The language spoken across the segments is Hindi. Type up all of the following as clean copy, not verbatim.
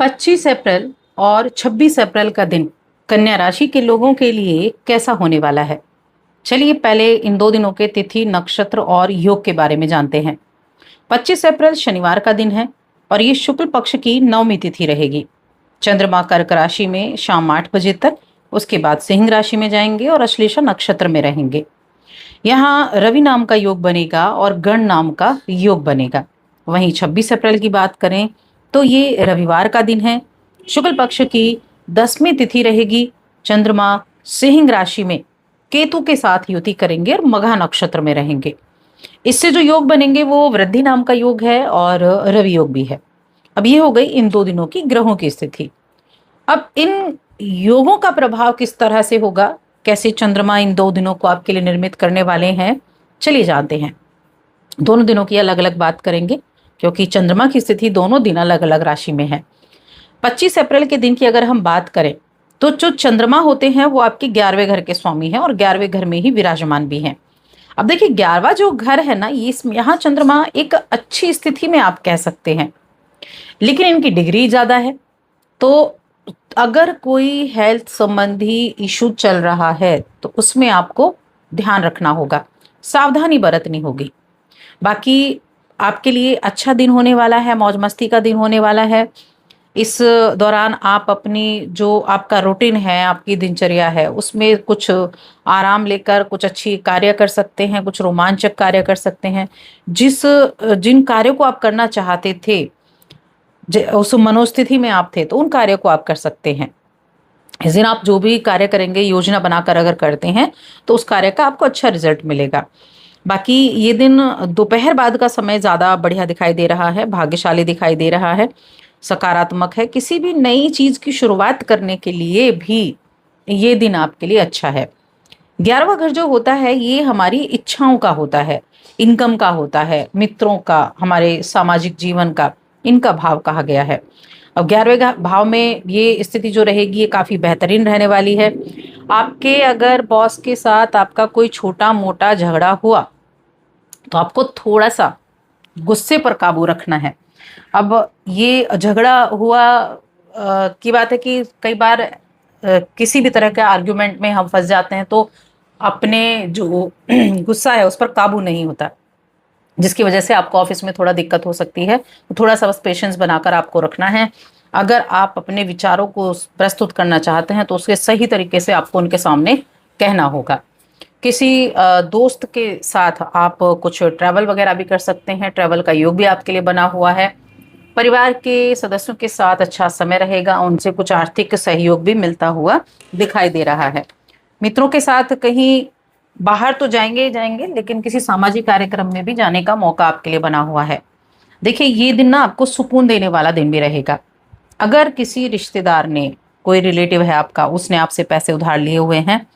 25 अप्रैल और 26 अप्रैल का दिन कन्या राशि के लोगों के लिए कैसा होने वाला है। चलिए पहले इन 2 दिनों के तिथि, नक्षत्र और योग के बारे में जानते हैं। 25 अप्रैल शनिवार का दिन है और ये शुक्ल पक्ष की नवमी तिथि रहेगी। चंद्रमा कर्क राशि में शाम 8 बजे तक, उसके बाद सिंह राशि में जाएंगे और अश्लेषा नक्षत्र में रहेंगे। यहाँ रवि नाम का योग बनेगा और गण नाम का योग बनेगा। वहीं 26 अप्रैल की बात करें तो ये रविवार का दिन है। शुक्ल पक्ष की 10वीं तिथि रहेगी। चंद्रमा सिंह राशि में केतु के साथ युति करेंगे और मघा नक्षत्र में रहेंगे। इससे जो योग बनेंगे वो वृद्धि नाम का योग है और रवि योग भी है। अब ये हो गई इन 2 दिनों की ग्रहों की स्थिति। अब इन योगों का प्रभाव किस तरह से होगा, कैसे चंद्रमा इन 2 दिनों को आपके लिए निर्मित करने वाले हैं, चलिए जानते हैं। दोनों दिनों की अलग अलग बात करेंगे क्योंकि चंद्रमा की स्थिति दोनों दिन अलग अलग राशि में है। 25 अप्रैल के दिन की अगर हम बात करें तो जो चंद्रमा होते हैं वो आपके 11वें घर के स्वामी हैं और 11वें घर में ही विराजमान भी हैं। अब देखिए 11वां जो घर है ना, ये यहाँ चंद्रमा एक अच्छी स्थिति में आप कह सकते हैं, लेकिन इनकी डिग्री ज्यादा है। तो अगर कोई हेल्थ संबंधी इशू चल रहा है तो उसमें आपको ध्यान रखना होगा, सावधानी बरतनी होगी। बाकी आपके लिए अच्छा दिन होने वाला है, मौज मस्ती का दिन होने वाला है। इस दौरान आप अपनी जो आपका रूटीन है, आपकी दिनचर्या है, उसमें कुछ आराम लेकर कुछ अच्छी कार्य कर सकते हैं, कुछ रोमांचक कार्य कर सकते हैं। जिन कार्यों को आप करना चाहते थे, उस मनोस्थिति में आप थे, तो उन कार्यों को आप कर सकते हैं। इस दिन आप जो भी कार्य करेंगे योजना बनाकर अगर करते हैं तो उस कार्य का आपको अच्छा रिजल्ट मिलेगा। बाकी ये दिन दोपहर बाद का समय ज्यादा बढ़िया दिखाई दे रहा है, भाग्यशाली दिखाई दे रहा है, सकारात्मक है। किसी भी नई चीज की शुरुआत करने के लिए भी ये दिन आपके लिए अच्छा है। 11वां घर जो होता है ये हमारी इच्छाओं का होता है, इनकम का होता है, मित्रों का, हमारे सामाजिक जीवन का, इनका भाव कहा गया है। अब 11वें भाव में ये स्थिति जो रहेगी ये काफी बेहतरीन रहने वाली है। आपके अगर बॉस के साथ आपका कोई छोटा मोटा झगड़ा हुआ तो आपको थोड़ा सा गुस्से पर काबू रखना है। अब ये झगड़ा हुआ की बात है कि कई बार किसी भी तरह के आर्ग्यूमेंट में हम फंस जाते हैं तो अपने जो गुस्सा है उस पर काबू नहीं होता, जिसकी वजह से आपको ऑफिस में थोड़ा दिक्कत हो सकती है। तो थोड़ा सा बस पेशेंस बनाकर आपको रखना है। अगर आप अपने विचारों को प्रस्तुत करना चाहते हैं तो उसके सही तरीके से आपको उनके सामने कहना होगा। किसी दोस्त के साथ आप कुछ ट्रैवल वगैरह भी कर सकते हैं, ट्रैवल का योग भी आपके लिए बना हुआ है। परिवार के सदस्यों के साथ अच्छा समय रहेगा, उनसे कुछ आर्थिक सहयोग भी मिलता हुआ दिखाई दे रहा है। मित्रों के साथ कहीं बाहर तो जाएंगे ही जाएंगे, लेकिन किसी सामाजिक कार्यक्रम में भी जाने का मौका आपके लिए बना हुआ है। देखिए ये दिन ना आपको सुकून देने वाला दिन भी रहेगा। अगर किसी रिश्तेदार ने, कोई रिलेटिव है आपका, उसने आपसे पैसे उधार लिए हुए हैं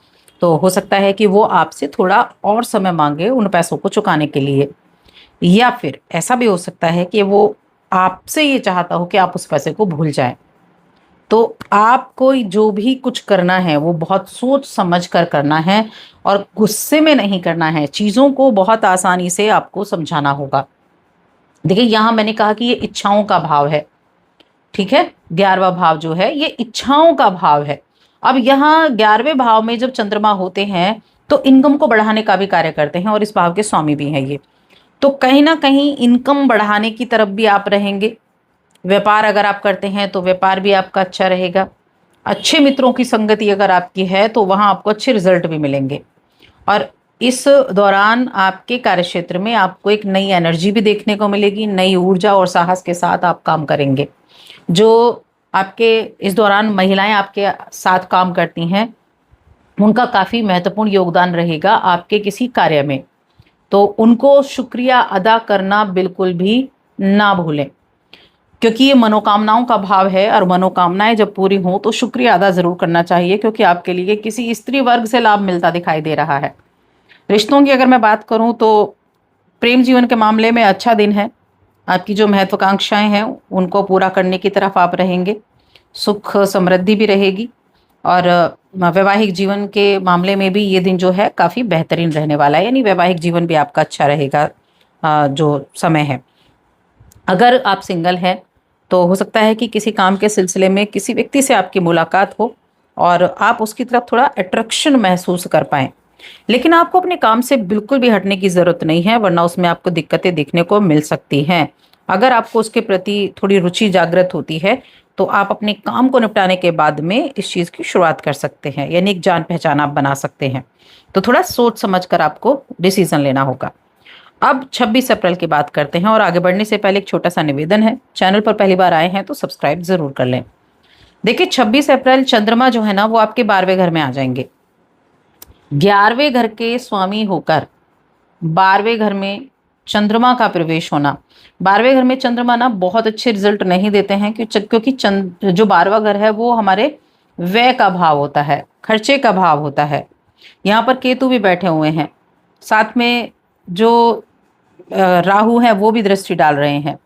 तो हो सकता है कि वो आपसे थोड़ा और समय मांगे उन पैसों को चुकाने के लिए, या फिर ऐसा भी हो सकता है कि वो आपसे ये चाहता हो कि आप उस पैसे को भूल जाएं। तो आपको जो भी कुछ करना है वो बहुत सोच समझ कर करना है और गुस्से में नहीं करना है। चीजों को बहुत आसानी से आपको समझाना होगा। देखिए यहां मैंने कहा कि ये इच्छाओं का भाव है, ठीक है। 11वां भाव जो है ये इच्छाओं का भाव है। अब यहाँ 11वें भाव में जब चंद्रमा होते हैं तो इनकम को बढ़ाने का भी कार्य करते हैं और इस भाव के स्वामी भी हैं ये। तो कहीं ना कहीं इनकम बढ़ाने की तरफ भी आप रहेंगे। व्यापार अगर आप करते हैं तो व्यापार भी आपका अच्छा रहेगा। अच्छे मित्रों की संगति अगर आपकी है तो वहां आपको अच्छे रिजल्ट भी मिलेंगे। और इस दौरान आपके कार्यक्षेत्र में आपको एक नई एनर्जी भी देखने को मिलेगी, नई ऊर्जा और साहस के साथ आप काम करेंगे। जो आपके इस दौरान महिलाएं आपके साथ काम करती हैं उनका काफी महत्वपूर्ण योगदान रहेगा आपके किसी कार्य में, तो उनको शुक्रिया अदा करना बिल्कुल भी ना भूलें, क्योंकि ये मनोकामनाओं का भाव है और मनोकामनाएं जब पूरी हों तो शुक्रिया अदा जरूर करना चाहिए, क्योंकि आपके लिए किसी स्त्री वर्ग से लाभ मिलता दिखाई दे रहा है। रिश्तों की अगर मैं बात करूं तो प्रेम जीवन के मामले में अच्छा दिन है। आपकी जो महत्वाकांक्षाएं हैं उनको पूरा करने की तरफ आप रहेंगे। सुख समृद्धि भी रहेगी और वैवाहिक जीवन के मामले में भी ये दिन जो है काफी बेहतरीन रहने वाला है, यानी वैवाहिक जीवन भी आपका अच्छा रहेगा जो समय है। अगर आप सिंगल हैं तो हो सकता है कि किसी काम के सिलसिले में किसी व्यक्ति से आपकी मुलाकात हो और आप उसकी तरफ थोड़ा अट्रैक्शन महसूस कर पाएं। लेकिन आपको अपने काम से बिल्कुल भी हटने की जरूरत नहीं है, वरना उसमें आपको दिक्कतें देखने को मिल सकती हैं। अगर आपको उसके प्रति थोड़ी रुचि जागृत होती है तो आप अपने काम को निपटाने के बाद में इस चीज की शुरुआत कर सकते हैं, यानी एक जान पहचान आप बना सकते हैं। तो थोड़ा सोच समझ कर आपको डिसीजन लेना होगा। अब 26 अप्रैल की बात करते हैं, और आगे बढ़ने से पहले एक छोटा सा निवेदन है, चैनल पर पहली बार आए हैं तो सब्सक्राइब जरूर कर लें। देखिए 26 अप्रैल चंद्रमा जो है ना वो आपके 12वें घर में आ जाएंगे। 11वें घर के स्वामी होकर 12वें घर में चंद्रमा का प्रवेश होना। 12वें घर में चंद्रमा ना बहुत अच्छे रिजल्ट नहीं देते हैं, क्योंकि जो 12वां घर है वो हमारे व्यय का भाव होता है, खर्चे का भाव होता है। यहाँ पर केतु भी बैठे हुए हैं, साथ में जो राहु है वो भी दृष्टि डाल रहे हैं।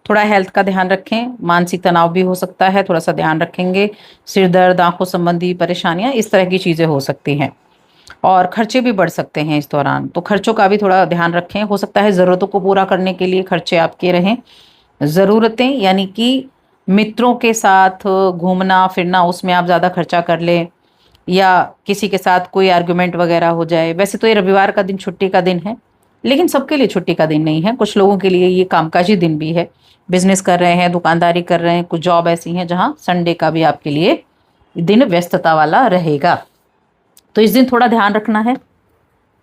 थोड़ा हेल्थ का ध्यान रखें, मानसिक तनाव भी हो सकता है, थोड़ा सा ध्यान रखेंगे। सिर दर्द, आंखों संबंधी परेशानियां, इस तरह की चीजें हो सकती हैं। और खर्चे भी बढ़ सकते हैं इस दौरान, तो खर्चों का भी थोड़ा ध्यान रखें। हो सकता है ज़रूरतों को पूरा करने के लिए खर्चे आपके रहें। ज़रूरतें यानी कि मित्रों के साथ घूमना फिरना, उसमें आप ज़्यादा खर्चा कर लें, या किसी के साथ कोई आर्गुमेंट वगैरह हो जाए। वैसे तो ये रविवार का दिन छुट्टी का दिन है, लेकिन सबके लिए छुट्टी का दिन नहीं है। कुछ लोगों के लिए ये कामकाजी दिन भी है, बिजनेस कर रहे हैं, दुकानदारी कर रहे हैं, कुछ जॉब ऐसी हैं जहाँ संडे का भी आपके लिए दिन व्यस्तता वाला रहेगा। तो इस दिन थोड़ा ध्यान रखना है,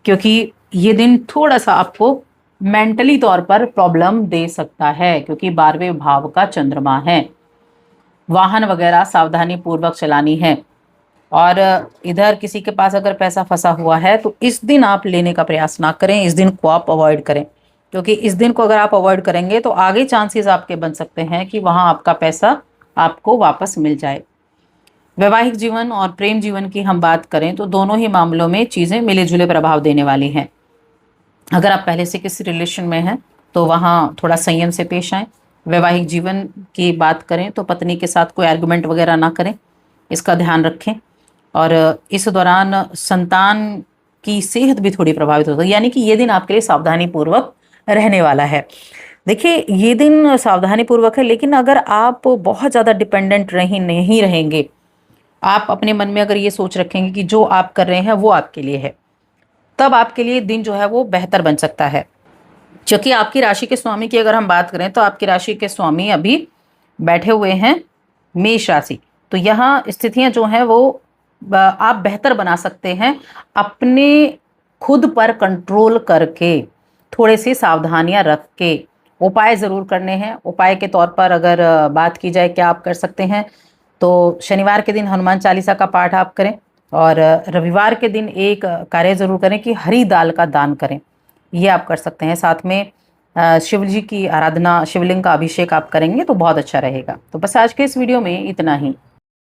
क्योंकि ये दिन थोड़ा सा आपको मेंटली तौर पर प्रॉब्लम दे सकता है, क्योंकि 12वें भाव का चंद्रमा है। वाहन वगैरह सावधानी पूर्वक चलानी है। और इधर किसी के पास अगर पैसा फंसा हुआ है तो इस दिन आप लेने का प्रयास ना करें, इस दिन को आप अवॉइड करें, क्योंकि इस दिन को अगर आप अवॉइड करेंगे तो आगे चांसेस आपके बन सकते हैं कि वहां आपका पैसा आपको वापस मिल जाए। वैवाहिक जीवन और प्रेम जीवन की हम बात करें तो दोनों ही मामलों में चीज़ें मिले जुले प्रभाव देने वाली हैं। अगर आप पहले से किसी रिलेशन में हैं तो वहाँ थोड़ा संयम से पेश आएँ। वैवाहिक जीवन की बात करें तो पत्नी के साथ कोई आर्गुमेंट वगैरह ना करें, इसका ध्यान रखें। और इस दौरान संतान की सेहत भी थोड़ी प्रभावित होती है, यानी कि ये दिन आपके लिए सावधानी पूर्वक रहने वाला है। देखिए ये दिन सावधानी पूर्वक है, लेकिन अगर आप बहुत ज़्यादा डिपेंडेंट नहीं रहेंगे, आप अपने मन में अगर ये सोच रखेंगे कि जो आप कर रहे हैं वो आपके लिए है, तब आपके लिए दिन जो है वो बेहतर बन सकता है। क्योंकि आपकी राशि के स्वामी की अगर हम बात करें तो आपकी राशि के स्वामी अभी बैठे हुए हैं मेष राशि। तो यहाँ स्थितियां जो हैं वो आप बेहतर बना सकते हैं अपने खुद पर कंट्रोल करके, थोड़े सी सावधानियां रख के। उपाय ज़रूर करने हैं। उपाय के तौर पर अगर बात की जाए क्या आप कर सकते हैं, तो शनिवार के दिन हनुमान चालीसा का पाठ आप करें, और रविवार के दिन एक कार्य ज़रूर करें कि हरी दाल का दान करें, ये आप कर सकते हैं। साथ में शिव जी की आराधना, शिवलिंग का अभिषेक आप करेंगे तो बहुत अच्छा रहेगा। तो बस आज के इस वीडियो में इतना ही।